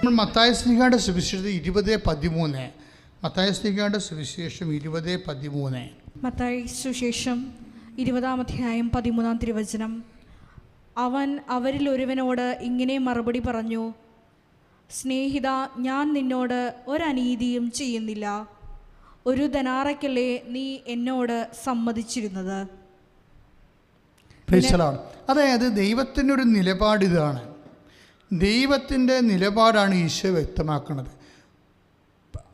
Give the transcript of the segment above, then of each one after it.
മത്തായി ശ്ലീഹായുടെ സുവിശേഷം 20:13. മത്തായി ശ്ലീഹായുടെ സുവിശേഷം 20:13. മത്തായി സുവിശേഷം 20-13 തിരുവചനം. അവൻ അവരിൽ ഒരുവനോട് ഇങ്ങനെ മറുപടി പറഞ്ഞു, സ്നേഹിത, ഞാൻ നിന്നോട് ഒരനീതിയും ചെയ്യുന്നില്ല. ഒരു ദനാറയ്ക്കല്ലേ നീ എന്നോട് സമ്മതിച്ചിരുന്നത്. അതായത് ദൈവത്തിൻ്റെ ഒരു നിലപാടിതാണ്. ദൈവത്തിൻ്റെ നിലപാടാണ് ഈശോ വ്യക്തമാക്കുന്നത്.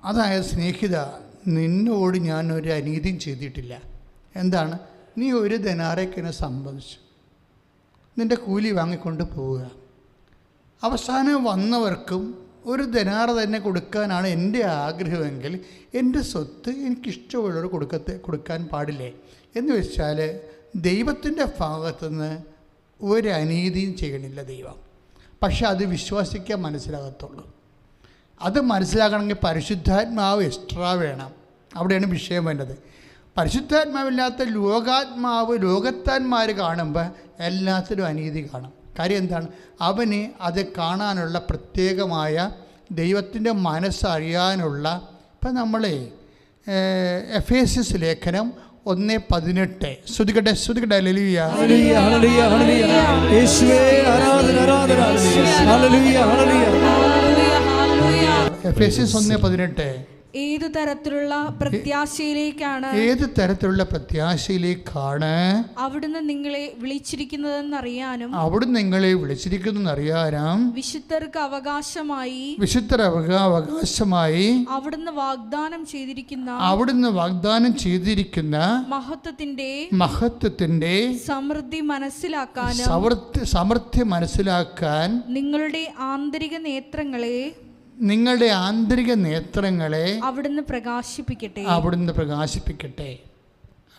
അതായത് സ്നേഹിത, നിന്നോട് ഞാൻ ഒരു അനീതിയും ചെയ്തിട്ടില്ല. എന്താണ്? നീ ഒരു ദനാറയ്ക്കിനെ സമ്മതിച്ചു, നിൻ്റെ കൂലി വാങ്ങിക്കൊണ്ട് പോവുക. അവസാനം വന്നവർക്കും ഒരു ദനാറ തന്നെ കൊടുക്കാനാണ് എൻ്റെ ആഗ്രഹമെങ്കിൽ എൻ്റെ സ്വത്ത് എനിക്കിഷ്ടമുള്ളവർ കൊടുക്കാൻ പാടില്ലേ എന്ന് വെച്ചാൽ ദൈവത്തിൻ്റെ ഭാഗത്തുനിന്ന് ഒരു അനീതിയും ചെയ്യണില്ല ദൈവം. പക്ഷെ അത് വിശ്വസിക്കാൻ മനസ്സിലാകത്തുള്ളൂ. അത് മനസ്സിലാക്കണമെങ്കിൽ പരിശുദ്ധാത്മാവ് എക്സ്ട്രാ വേണം. അവിടെയാണ് വിഷയം വേണ്ടത്. പരിശുദ്ധാത്മാവില്ലാത്ത ലോകത്താന്മാർ കാണുമ്പോൾ എല്ലാത്തിലും അനീതി കാണും. കാര്യം എന്താണ്? അവന് അത് കാണാനുള്ള പ്രത്യേകമായ ദൈവത്തിൻ്റെ മനസ്സറിയാനുള്ള. ഇപ്പം നമ്മളെ എഫേസ്യസ് ലേഖനം 1:18 ശ്രുതികട്ടെ ഹല്ലേലൂയ ഹല്ലേലൂയ ഹല്ലേലൂയ ഹല്ലേലൂയ യേശുവേ ആരാധന ആരാധന ഹല്ലേലൂയ ഹല്ലേലൂയ ഹല്ലേലൂയ. എഫേസ്യസ് 1:18. ഏത് തരത്തിലുള്ള പ്രത്യാശയിലേക്കാണ് അവിടുന്ന് നിങ്ങളെ വിളിച്ചിരിക്കുന്നതെന്നറിയാനും വിശുദ്ധർക്ക് അവകാശമായി അവിടുന്ന് വാഗ്ദാനം ചെയ്തിരിക്കുന്ന മഹത്വത്തിന്റെ സമൃദ്ധി മനസ്സിലാക്കാൻ നിങ്ങളുടെ ആന്തരിക നേത്രങ്ങളെ അവിടുന്ന് പ്രകാശിപ്പിക്കട്ടെ. എന്ന്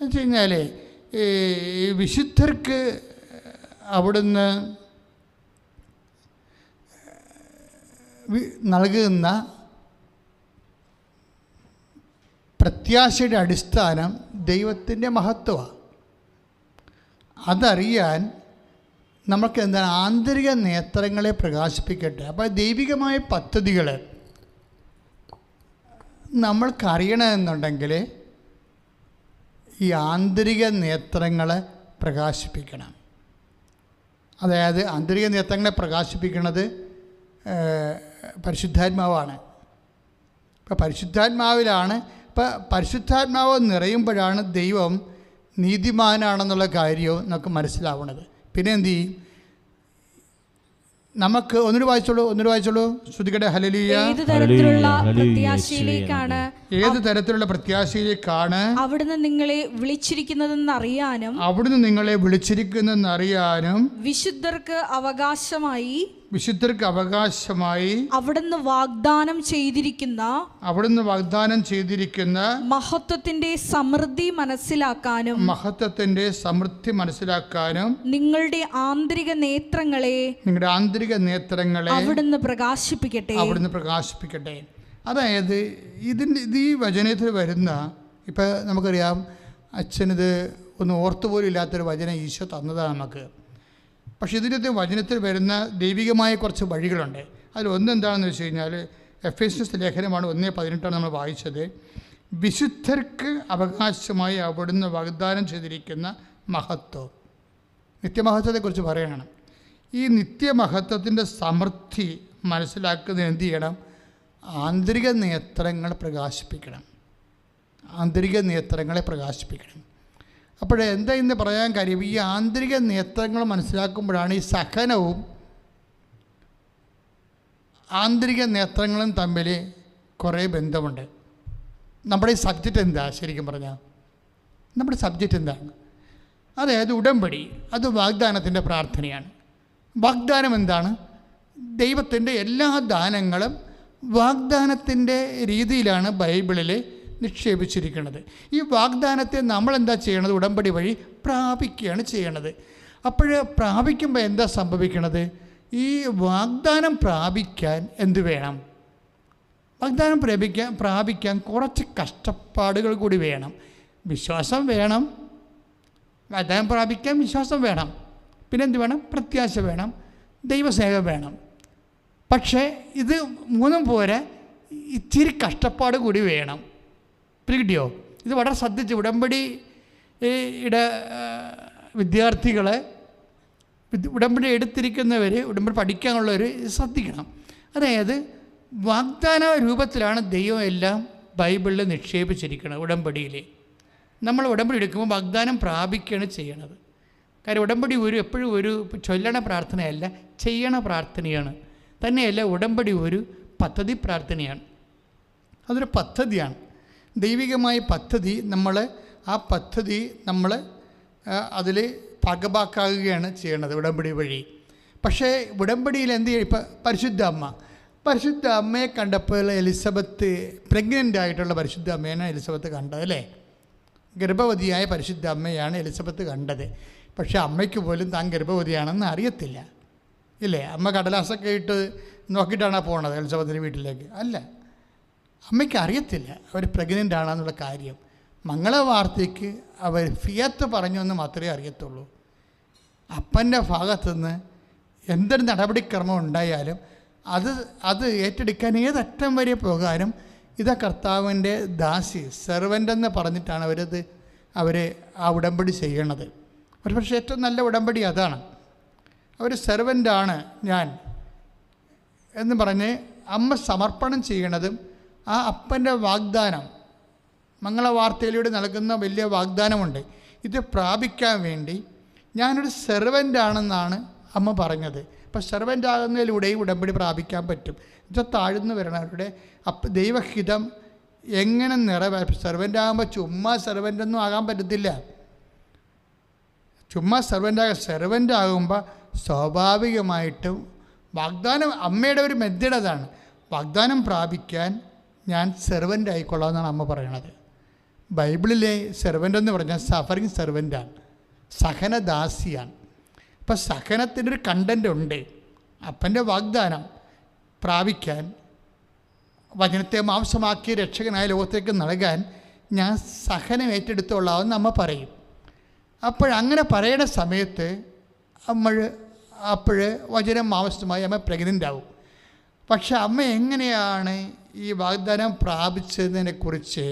വെച്ച് കഴിഞ്ഞാൽ വിശുദ്ധർക്ക് അവിടുന്ന് നൽകുന്ന പ്രത്യാശയുടെ അടിസ്ഥാനം ദൈവത്തിൻ്റെ മഹത്വമാണ്. അതറിയാൻ നമുക്ക് എന്താണ്? ആന്തരിക നേത്രങ്ങളെ പ്രകാശിപ്പിക്കട്ടെ. അപ്പോൾ ദൈവികമായ പദ്ധതികൾ നമ്മൾക്കറിയണമെന്നുണ്ടെങ്കിൽ ഈ ആന്തരിക നേത്രങ്ങളെ പ്രകാശിപ്പിക്കണം. അതായത് ആന്തരിക നേത്രങ്ങളെ പ്രകാശിപ്പിക്കുന്നത് പരിശുദ്ധാത്മാവാണ്. ഇപ്പോൾ പരിശുദ്ധാത്മാവ് നിറയുമ്പോഴാണ് ദൈവം നീതിമാനാണെന്നുള്ള കാര്യവും നമുക്ക് മനസ്സിലാവുന്നത്. പിന്നെ എന്ത് ചെയ്യും? നമുക്ക് ഒന്നുകൂടി വായിച്ചോളൂ ശ്രുതികട്ടെ ഹല്ലേലൂയ. ഏത് തരത്തിലുള്ള പ്രത്യാശയിലേക്കാണ് അവിടുന്ന് നിങ്ങളെ വിളിച്ചിരിക്കുന്നതെന്നറിയാനും വിശുദ്ധർക്ക് അവകാശമായി അവിടുന്ന് വാഗ്ദാനം ചെയ്തിരിക്കുന്ന മഹത്വത്തിന്റെ സമൃദ്ധി മനസ്സിലാക്കാനും നിങ്ങളുടെ ആന്തരിക നേത്രങ്ങളെ അവിടുന്ന് പ്രകാശിപ്പിക്കട്ടെ. അതായത് ഈ വചനത്തിൽ വരുന്ന, ഇപ്പം നമുക്കറിയാം, അച്ഛനിത് ഒന്ന് ഓർത്തുപോലും ഇല്ലാത്തൊരു വചനം ഈശോ തന്നതാണ് നമുക്ക്. പക്ഷേ ഇതിൻ്റെ വചനത്തിൽ വരുന്ന ദൈവികമായ കുറച്ച് വഴികളുണ്ട്. അതിലൊന്നെന്താണെന്ന് വെച്ച് കഴിഞ്ഞാൽ എഫേസ്യസ് ലേഖനമാണ് 1:18 നമ്മൾ വായിച്ചത്. വിശുദ്ധർക്ക് അവകാശമായി അവിടുന്ന് വാഗ്ദാനം ചെയ്തിരിക്കുന്ന മഹത്വം, നിത്യമഹത്വത്തെക്കുറിച്ച് പറയുകയാണ്. ഈ നിത്യമഹത്വത്തിൻ്റെ സമൃദ്ധി മനസ്സിലാക്കുന്നതിന് എന്ത് ചെയ്യണം? ആന്തരിക നേത്രങ്ങളെ പ്രകാശിപ്പിക്കണം. അപ്പോഴെന്താ ഇന്ന് പറയാൻ കാര്യം? ഈ ആന്തരിക നേത്രങ്ങൾ മനസ്സിലാക്കുമ്പോഴാണ് ഈ സഹനവും ആന്തരിക നേത്രങ്ങളും തമ്മിൽ കുറേ ബന്ധമുണ്ട്. നമ്മുടെ ഈ സബ്ജക്റ്റ് എന്താ? ശരിക്കും പറഞ്ഞാൽ നമ്മുടെ സബ്ജക്റ്റ് എന്താണ്? അതായത് ഉടമ്പടി, അത് വാഗ്ദാനത്തിൻ്റെ പ്രാർത്ഥനയാണ്. വാഗ്ദാനം എന്താണ്? ദൈവത്തിൻ്റെ എല്ലാ ദാനങ്ങളും വാഗ്ദാനത്തിൻ്റെ രീതിയിലാണ് ബൈബിളിൽ നിക്ഷേപിച്ചിരിക്കുന്നത്. ഈ വാഗ്ദാനത്തെ നമ്മളെന്താ ചെയ്യണത്? ഉടമ്പടി വഴി പ്രാപിക്കുകയാണ് ചെയ്യണത്. അപ്പോൾ പ്രാപിക്കുമ്പോൾ എന്താ സംഭവിക്കണത്? ഈ വാഗ്ദാനം പ്രാപിക്കാൻ എന്ത് വേണം? വാഗ്ദാനം പ്രാപിക്കാൻ കുറച്ച് കഷ്ടപ്പാടുകൾ കൂടി വേണം. വിശ്വാസം വേണം. വാഗ്ദാനം പ്രാപിക്കാൻ വിശ്വാസം വേണം. പിന്നെ എന്ത് വേണം? പ്രത്യാശ വേണം, ദൈവസ്നേഹം വേണം. പക്ഷേ ഇത് മൂന്നും പോരെ, ഇച്ചിരി കഷ്ടപ്പാട് കൂടി വേണം. പിടിയോ? ഇത് വളരെ ശ്രദ്ധിച്ച് ഉടമ്പടിയുടെ വിദ്യാർത്ഥികളെ, ഉടമ്പടി എടുത്തിരിക്കുന്നവർ, ഉടമ്പടി പഠിക്കാനുള്ളവർ ശ്രദ്ധിക്കണം. അതായത് വാഗ്ദാന രൂപത്തിലാണ് ദൈവം എല്ലാം ബൈബിളിൽ നിക്ഷേപിച്ചിരിക്കുന്നത്. ഉടമ്പടിയിൽ നമ്മൾ ഉടമ്പടി എടുക്കുമ്പോൾ വാഗ്ദാനം പ്രാപിക്കുകയാണ് ചെയ്യണത്. കാര്യം ഉടമ്പടി എപ്പോഴും ഒരു ചൊല്ലണ പ്രാർത്ഥനയല്ല, ചെയ്യണ പ്രാർത്ഥനയാണ്. തന്നെയല്ല ഉടമ്പടി ഒരു പദ്ധതി പ്രാർത്ഥനയാണ്. അതൊരു പദ്ധതിയാണ്, ദൈവികമായ പദ്ധതി. ആ പദ്ധതി നമ്മൾ അതിൽ ഭാഗഭാക്കാകുകയാണ് ചെയ്യണത് ഉടമ്പടി വഴി. പക്ഷേ ഉടമ്പടിയിൽ എന്ത് ചെയ്യും? ഇപ്പം പരിശുദ്ധ അമ്മയെ കണ്ടപ്പോൾ എലിസബത്ത് പ്രഗ്നൻ്റ് ആയിട്ടുള്ള പരിശുദ്ധ അമ്മയാണ് എലിസബത്ത് കണ്ടത്, അല്ലേ? ഗർഭവതിയായ പരിശുദ്ധ അമ്മയാണ് എലിസബത്ത് കണ്ടത്. പക്ഷേ അമ്മയ്ക്ക് പോലും താൻ ഗർഭവതിയാണെന്ന് അറിയത്തില്ല, ഇല്ലേ? അമ്മ കടലാസൊക്കെ ഇട്ട് നോക്കിയിട്ടാണ് പോണത് എലിസബത്തിൻ്റെ വീട്ടിലേക്ക്. അല്ല, അമ്മയ്ക്ക് അറിയത്തില്ല അവർ പ്രഗ്നൻ്റ് ആണെന്നുള്ള കാര്യം. മംഗളവാർത്തയ്ക്ക് അവർ ഫിയത്ത് പറഞ്ഞു എന്ന് മാത്രമേ അറിയത്തുള്ളൂ. അപ്പൻ്റെ ഭാഗത്തുനിന്ന് എന്തൊരു നടപടിക്രമം ഉണ്ടായാലും അത് ഏറ്റെടുക്കാൻ ഏതറ്റം വരെ പോകാനും ഇതാ കർത്താവിൻ്റെ ദാസി, സെർവൻ്റ് എന്ന് പറഞ്ഞിട്ടാണ് അവർ ആ ഉടമ്പടി ചെയ്യണത്. ഒരുപക്ഷെ ഏറ്റവും നല്ല ഉടമ്പടി അതാണ്. അവർ സെർവൻ്റാണ് ഞാൻ എന്ന് പറഞ്ഞ് അമ്മ സമർപ്പണം ചെയ്യണതും ആ അപ്പൻ്റെ വാഗ്ദാനം, മംഗളവാർത്തയിലൂടെ നൽകുന്ന വലിയ വാഗ്ദാനമുണ്ട്. ഇത് പ്രാപിക്കാൻ വേണ്ടി ഞാനൊരു സെർവൻ്റാണെന്നാണ് അമ്മ പറഞ്ഞത്. അപ്പോൾ സെർവൻ്റ് ആകുന്നതിലൂടെയും ഉടമ്പടി പ്രാപിക്കാൻ പറ്റും. ഇത് താഴ്ന്നു വരണവരുടെ ദൈവഹിതം എങ്ങനെ സെർവൻ്റ് ആകുമ്പോൾ ചുമ്മാ സെർവൻ്റൊന്നും ആകാൻ പറ്റത്തില്ല. ചുമ്മാ സെർവൻ്റ് ആകുമ്പോൾ സ്വാഭാവികമായിട്ടും വാഗ്ദാനം, അമ്മയുടെ ഒരു മെത്തേഡ് അതാണ്. വാഗ്ദാനം പ്രാപിക്കാൻ ഞാൻ സെർവൻ്റ് ആയിക്കൊള്ളാം എന്നാണ് അമ്മ പറയണത്. ബൈബിളിലെ സെർവൻ്റ് എന്ന് പറഞ്ഞാൽ സഫറിങ് സെർവൻ്റാണ്, സഹനദാസിയാണ്. അപ്പം സഹനത്തിൻ്റെ ഒരു കണ്ടൻ്റ് ഉണ്ട്. അപ്പൻ്റെ വാഗ്ദാനം പ്രാപിക്കാൻ, വചനത്തെ മാംസമാക്കി രക്ഷകനായ ലോകത്തേക്ക് നൽകാൻ ഞാൻ സഹനം ഏറ്റെടുത്തോളാമെന്ന് അമ്മ പറയും. അപ്പോഴങ്ങനെ പറയുന്ന സമയത്ത് അപ്പോൾ വചനം മാംസമായി അമ്മ പ്രഗ്നൻ്റ് ആവും. പക്ഷെ അമ്മ എങ്ങനെയാണ് ഈ വാഗ്ദാനം പ്രാപിച്ചതിനെക്കുറിച്ച്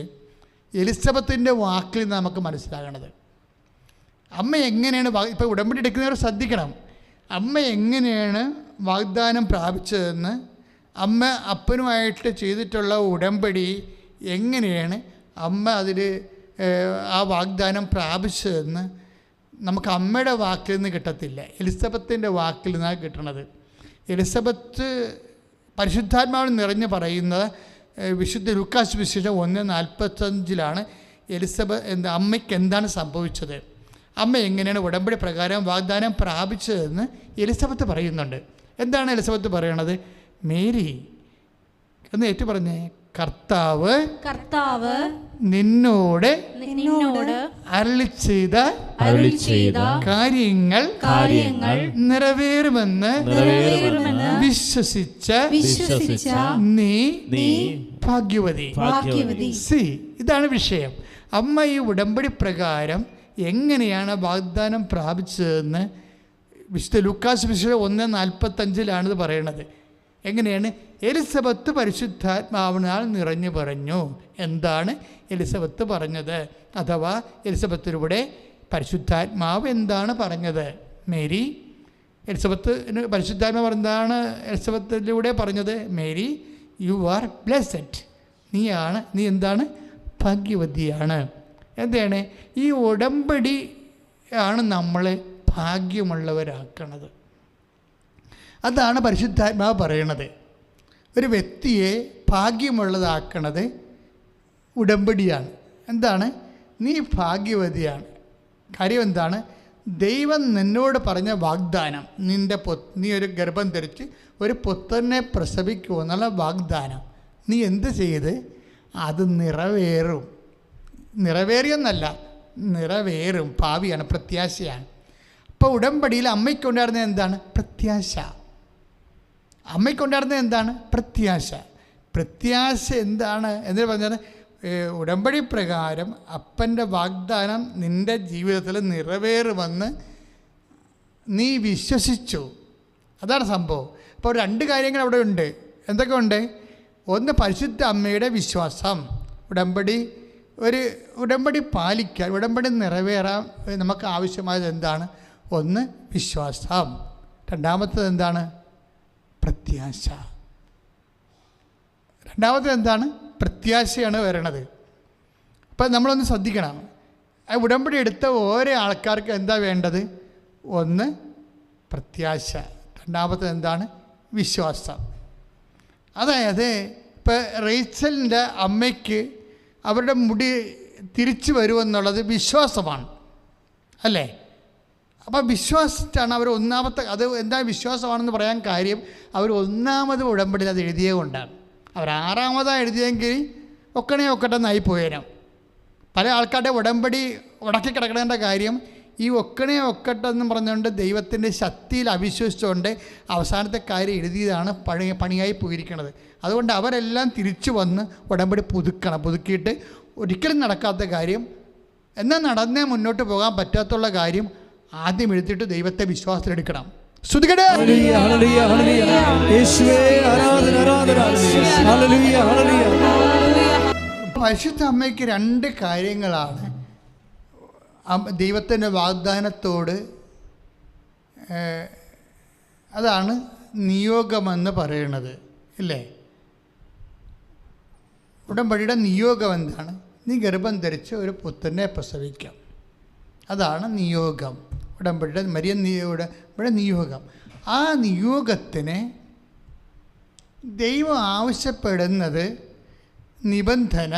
എലിസബത്തിൻ്റെ വാക്കിൽ നിന്ന് നമുക്ക് മനസ്സിലാകണത്. അമ്മ എങ്ങനെയാണ് ഇപ്പോൾ ഉടമ്പടി എടുക്കുന്നവർ ശ്രദ്ധിക്കണം. അമ്മ എങ്ങനെയാണ് വാഗ്ദാനം പ്രാപിച്ചതെന്ന്, അമ്മ അപ്പനുമായിട്ട് ചെയ്തിട്ടുള്ള ഉടമ്പടി എങ്ങനെയാണ് അമ്മ അതിൽ ആ വാഗ്ദാനം പ്രാപിച്ചതെന്ന് നമുക്ക് അമ്മയുടെ വാക്കിൽ നിന്ന് കിട്ടത്തില്ല, എലിസബത്തിൻ്റെ വാക്കിൽ നിന്നാണ് കിട്ടണത്. എലിസബത്ത് പരിശുദ്ധാത്മാവിൽ നിറഞ്ഞ് പറയുന്നത് വിശുദ്ധ ലൂക്കാസ് സുവിശേഷം 1:45 അമ്മയ്ക്ക് എന്താണ് സംഭവിച്ചത്, അമ്മ എങ്ങനെയാണ് ഉടമ്പടി പ്രകാരം വാഗ്ദാനം പ്രാപിച്ചതെന്ന് എലിസബത്ത് പറയുന്നുണ്ട്. എന്താണ് എലിസബത്ത് പറയണത്? മേരി എന്ന് ഏറ്റു പറഞ്ഞേ, കർത്താവ് നിന്നോട് അരുളി ചെയ്ത കാര്യങ്ങൾ നിറവേറുമെന്ന് വിശ്വസിച്ച നീ ഭാഗ്യവതി. ഇതാണ് വിഷയം. അമ്മ ഈ ഉടമ്പടി പ്രകാരം എങ്ങനെയാണ് വാഗ്ദാനം പ്രാപിച്ചതെന്ന് വിശുദ്ധ ലൂക്കാസ് സുവിശേഷം 1:45 പറയണത്. എങ്ങനെയാണ്? എലിസബത്ത് പരിശുദ്ധാത്മാവിനാൽ നിറഞ്ഞു പറഞ്ഞു. എന്താണ് എലിസബത്ത് പറഞ്ഞത്? അഥവാ എലിസബത്തിലൂടെ പരിശുദ്ധാത്മാവ് എന്താണ് പറഞ്ഞത്? മേരി, എലിസബത്തിന് പരിശുദ്ധാത്മാവ് എന്താണ് എലിസബത്തിലൂടെ പറഞ്ഞത്? Mary, you are blessed. നീ എന്താണ്? ഭാഗ്യവതിയാണ്. എന്താണ്? ഈ ഉടമ്പടി ആണ് നമ്മളെ ഭാഗ്യമുള്ളവരാക്കണത്. അതാണ് പരിശുദ്ധാത്മാവ് പറയണത്. ഒരു വ്യക്തിയെ ഭാഗ്യമുള്ളതാക്കണത് ഉടമ്പടിയാണ്. എന്താണ്? നീ ഭാഗ്യവതിയാണ്. കാര്യം എന്താണ്? ദൈവം നിന്നോട് പറഞ്ഞ വാഗ്ദാനം, നീ ഒരു ഗർഭം ധരിച്ച് ഒരു പുത്രനെ പ്രസവിക്കുമെന്നുള്ള വാഗ്ദാനം നീ എന്ത് ചെയ്ത്? അത് നിറവേറും. ഭാവിയാണ്, പ്രത്യാശയാണ്. അപ്പോൾ ഉടമ്പടിയിൽ അമ്മയ്ക്കുണ്ടായിരുന്നത് എന്താണ്? പ്രത്യാശ. അമ്മയ്ക്കുണ്ടായിരുന്നത് എന്താണ്? പ്രത്യാശ എന്താണ് എന്ന് പറഞ്ഞാൽ ഉടമ്പടി പ്രകാരം അപ്പൻ്റെ വാഗ്ദാനം നിൻ്റെ ജീവിതത്തിൽ നിറവേറുമെന്ന് നീ വിശ്വസിച്ചു. അതാണ് സംഭവം. അപ്പോൾ 2 കാര്യങ്ങൾ അവിടെ ഉണ്ട്. എന്തൊക്കെ ഉണ്ട്? ഒന്ന്, പരിശുദ്ധ അമ്മയുടെ വിശ്വാസം. ഉടമ്പടി പാലിക്കാൻ, ഉടമ്പടി നിറവേറാൻ നമുക്ക് ആവശ്യമായത് എന്താണ്? ഒന്ന്, വിശ്വാസം. രണ്ടാമത്തേത് എന്താണ്? പ്രത്യാശ. രണ്ടാമത്തേത് എന്താണ്? പ്രത്യാശയാണ് വരണത്. അപ്പം നമ്മളൊന്ന് ശ്രദ്ധിക്കണം. ഉടമ്പടി എടുത്ത ഓരോ ആൾക്കാർക്ക് എന്താ വേണ്ടത്? ഒന്ന്, പ്രത്യാശ. രണ്ടാമത്തേത് എന്താണ്? വിശ്വാസം. അതായത് ഇപ്പോൾ റേച്ചലിൻ്റെ അമ്മയ്ക്ക് അവരുടെ മുടി തിരിച്ചു വരുമെന്നുള്ളത് വിശ്വാസമാണ്, അല്ലേ? അപ്പോൾ വിശ്വാസിച്ചാണ് അവർ ഒന്നാമത്തെ, അത് എന്താ വിശ്വാസമാണെന്ന് പറയാൻ കാര്യം, അവർ ഒന്നാമത് ഉടമ്പടിയിൽ അത് എഴുതിയത് കൊണ്ടാണ്. അവർ 6ാമതാണ് എഴുതിയെങ്കിൽ ഒക്കട്ടെന്നായി പോയേരം. പല ആൾക്കാരുടെ ഉടമ്പടി ഉടക്കി കിടക്കേണ്ട കാര്യം ഈ ഒക്കട്ടെന്ന് പറഞ്ഞുകൊണ്ട് ദൈവത്തിൻ്റെ ശക്തിയിൽ അവിശ്വസിച്ചുകൊണ്ട് അവസാനത്തെ കാര്യം എഴുതിയതാണ് പണിയായി പോയിരിക്കുന്നത്. അതുകൊണ്ട് അവരെല്ലാം തിരിച്ചു വന്ന് ഉടമ്പടി പുതുക്കിയിട്ട് ഒരിക്കലും നടക്കാത്ത കാര്യം, എന്നാൽ നടന്നേ മുന്നോട്ട് പോകാൻ പറ്റാത്തുള്ള കാര്യം ആദ്യം എഴുതിയിട്ട് ദൈവത്തെ വിശ്വാസത്തിലെടുക്കണം. പരിശുദ്ധ അമ്മയ്ക്ക് 2 കാര്യങ്ങളാണ് ദൈവത്തിൻ്റെ വാഗ്ദാനത്തോട്, അതാണ് നിയോഗമെന്ന് പറയുന്നത്, ഇല്ലേ? ഉടമ്പടിയുടെ നിയോഗം എന്താണ്? നീ ഗർഭം ധരിച്ച് ഒരു പുത്രനെ പ്രസവിക്കാം. അതാണ് നിയോഗം. ഉടമ്പടിയുടെ നിയോഗം. ആ നിയോഗത്തിന് ദൈവം ആവശ്യപ്പെടുന്നത് നിബന്ധന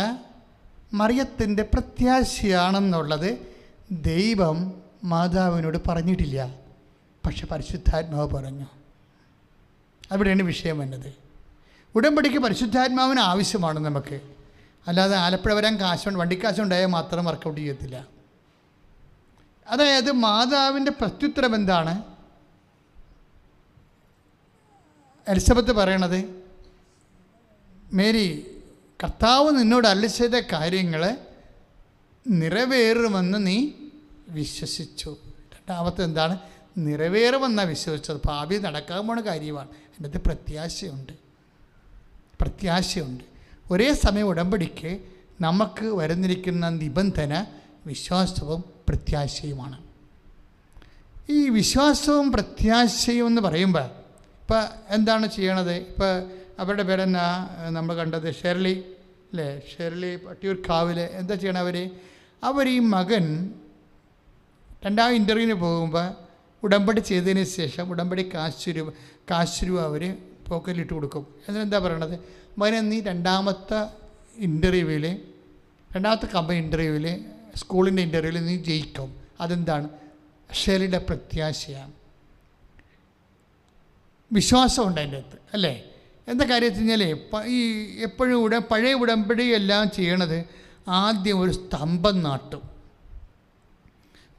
മറിയത്തിൻ്റെ പ്രത്യാശയാണെന്നുള്ളത് ദൈവം മാതാവിനോട് പറഞ്ഞിട്ടില്ല, പക്ഷെ പരിശുദ്ധാത്മാവ് പറഞ്ഞു. അവിടെയാണ് വിഷയം വന്നത്. ഉടമ്പടിക്ക് പരിശുദ്ധാത്മാവിന് ആവശ്യമാണ് നമുക്ക്, അല്ലാതെ ആലപ്പുഴ വരാൻ വണ്ടിക്കാശുണ്ടായാൽ മാത്രം വർക്കൗട്ട് ചെയ്യത്തില്ല. അതായത് മാതാവിൻ്റെ പ്രത്യുത്തരം എന്താണ്? എലിസബത്ത് പറയണത്, മേരി, കർത്താവ് നിന്നോട് അരുളി ചെയ്ത കാര്യങ്ങൾ നിറവേറുമെന്ന് നീ വിശ്വസിച്ചു. രണ്ടാമത്തെ എന്താണ്? നിറവേറുമെന്നാണ് വിശ്വസിച്ചത്. ഭാവി നടക്കാൻ പോണ കാര്യമാണ്. അതിനകത്ത് പ്രത്യാശയുണ്ട്. ഒരേ സമയം ഉടമ്പടിക്ക് നമുക്ക് വരുന്നിരിക്കുന്ന നിബന്ധന വിശ്വാസവും പ്രത്യാശയുമാണ്. ഈ വിശ്വാസവും പ്രത്യാശയും എന്ന് പറയുമ്പോൾ ഇപ്പം എന്താണ് ചെയ്യണത്? ഇപ്പോൾ അവരുടെ പേരെന്നാ നമ്മൾ കണ്ടത്, ഷെർലി അല്ലേ? ഷെർലി പട്ടിയൂർക്കാവിൽ എന്താ ചെയ്യണം? അവർ ഈ മകൻ 2ാം ഇൻ്റർവ്യൂവിന് പോകുമ്പോൾ ഉടമ്പടി ചെയ്തതിന് ശേഷം ഉടമ്പടി കാശ് രൂപ അവർ പോക്കറ്റിലിട്ട് കൊടുക്കും. എന്നിട്ടെന്താ പറയണത്? മകനെ, നീ 2ാമത്തെ ഇൻ്റർവ്യൂവിൽ, 2ാമത്തെ കമ്പനി ഇൻ്റർവ്യൂവിൽ, സ്കൂളിൻ്റെ ഇൻ്റർവ്യൂവിൽ നീ ജയിക്കും. അതെന്താണ്? ഷെർലിയുടെ പ്രത്യാശയാണ്. വിശ്വാസമുണ്ട് അതിൻ്റെ അകത്ത്, അല്ലേ? എന്താ കാര്യം വെച്ച് കഴിഞ്ഞാൽ ഈ എപ്പോഴും പഴയ ഉടമ്പടി എല്ലാം ചെയ്യണത് ആദ്യം ഒരു സ്തംഭം നാട്ടും,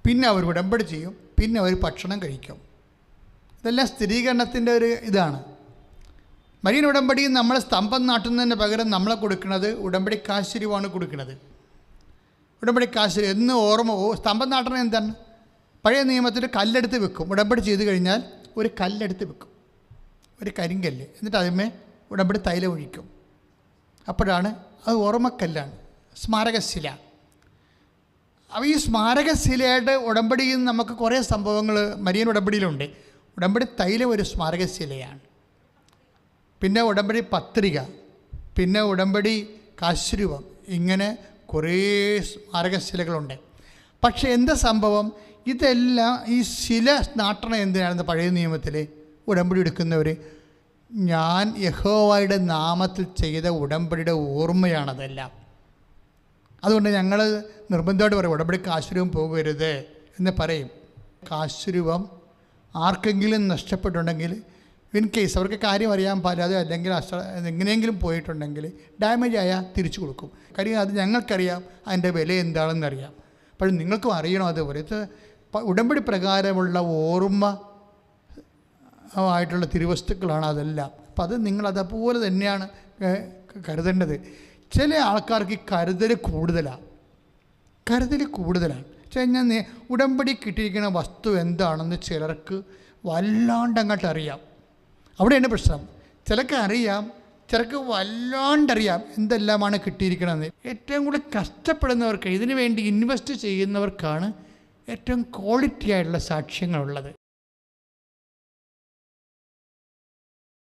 പിന്നെ അവർ ഉടമ്പടി ചെയ്യും, പിന്നെ അവർ ഭക്ഷണം കഴിക്കും. ഇതെല്ലാം സ്ഥിരീകരണത്തിൻ്റെ ഒരു ഇതാണ്. മരിയൻ ഉടമ്പടിയിൽ നമ്മൾ സ്തംഭം നാട്ടുന്നതിന് പകരം നമ്മളെ കൊടുക്കുന്നത് ഉടമ്പടി കാശുരുവാണ് കൊടുക്കുന്നത്. ഉടമ്പടി കാശ് എന്ന് സ്തംഭം നാട്ടണം എന്താണ്? പഴയ നിയമത്തിൽ കല്ലെടുത്ത് വെക്കും. ഉടമ്പടി ചെയ്ത് കഴിഞ്ഞാൽ ഒരു കല്ലെടുത്ത് വെക്കും, ഒരു കരിങ്കല്ല്. എന്നിട്ട് അതിന്മേ ഉടമ്പടി തൈലം ഒഴിക്കും. അപ്പോഴാണ് അത് ഓർമ്മക്കല്ലാണ്, സ്മാരകശില. അപ്പോൾ ഈ സ്മാരകശിലയുടെ ഉടമ്പടിയിൽ നമുക്ക് കുറേ സംഭവങ്ങൾ മരിയൻ ഉടമ്പടിയിലുണ്ട്. ഉടമ്പടി തൈലം ഒരു സ്മാരകശിലയാണ്. പിന്നെ ഉടമ്പടി പത്രിക, പിന്നെ ഉടമ്പടി കാശുരൂപം, ഇങ്ങനെ കുറേ സ്മാരകശിലകളുണ്ട്. പക്ഷേ എന്താ സംഭവം? ഇതെല്ലാം ഈ ശില നാട്ടണം എന്തിനാണെന്ന് പഴയ നിയമത്തിൽ ഉടമ്പടി എടുക്കുന്നവർ, ഞാൻ യഹോവയുടെ നാമത്തിൽ ചെയ്ത ഉടമ്പടിയുടെ ഓർമ്മയാണതെല്ലാം. അതുകൊണ്ട് ഞങ്ങൾ നിർബന്ധമായിട്ട് പറയും, ഉടമ്പടി കാശുരൂപം പോകരുത് എന്ന് പറയും. കാശുരൂപം ആർക്കെങ്കിലും നഷ്ടപ്പെട്ടുണ്ടെങ്കിൽ, ഇൻ കേസ് അവർക്ക് കാര്യം അറിയാൻ പാടില്ലാതെ അല്ലെങ്കിൽ എങ്ങനെയെങ്കിലും പോയിട്ടുണ്ടെങ്കിൽ ഡാമേജ് ആയാൽ തിരിച്ചു കൊടുക്കും. കാര്യം അത് ഞങ്ങൾക്കറിയാം അതിൻ്റെ വില എന്താണെന്നറിയാം. പക്ഷേ നിങ്ങൾക്കും അറിയണം. അതുപോലെ ഉടമ്പടി പ്രകാരമുള്ള ഓർമ്മ ആയിട്ടുള്ള തിരുവസ്തുക്കളാണ് അതെല്ലാം. അപ്പം അത് നിങ്ങളതുപോലെ തന്നെയാണ് കരുതേണ്ടത്. ചില ആൾക്കാർക്ക് ഈ കരുതൽ കൂടുതലാണ്. പക്ഷേ ഞാൻ ഉടമ്പടി കിട്ടിയിരിക്കുന്ന വസ്തു എന്താണെന്ന് ചിലർക്ക് വല്ലാണ്ട് അങ്ങോട്ട് അറിയാം. അവിടെയാണ് പ്രശ്നം. ചിലക്ക് അറിയാം, ചിലക്ക് വല്ലാണ്ടറിയാം എന്തെല്ലാമാണ് കിട്ടിയിരിക്കണമെന്ന്. ഏറ്റവും കൂടുതൽ കഷ്ടപ്പെടുന്നവർക്ക്, ഇതിനു വേണ്ടി ഇൻവെസ്റ്റ് ചെയ്യുന്നവർക്കാണ് ഏറ്റവും ക്വാളിറ്റി ആയിട്ടുള്ള സാക്ഷ്യങ്ങളുള്ളത്.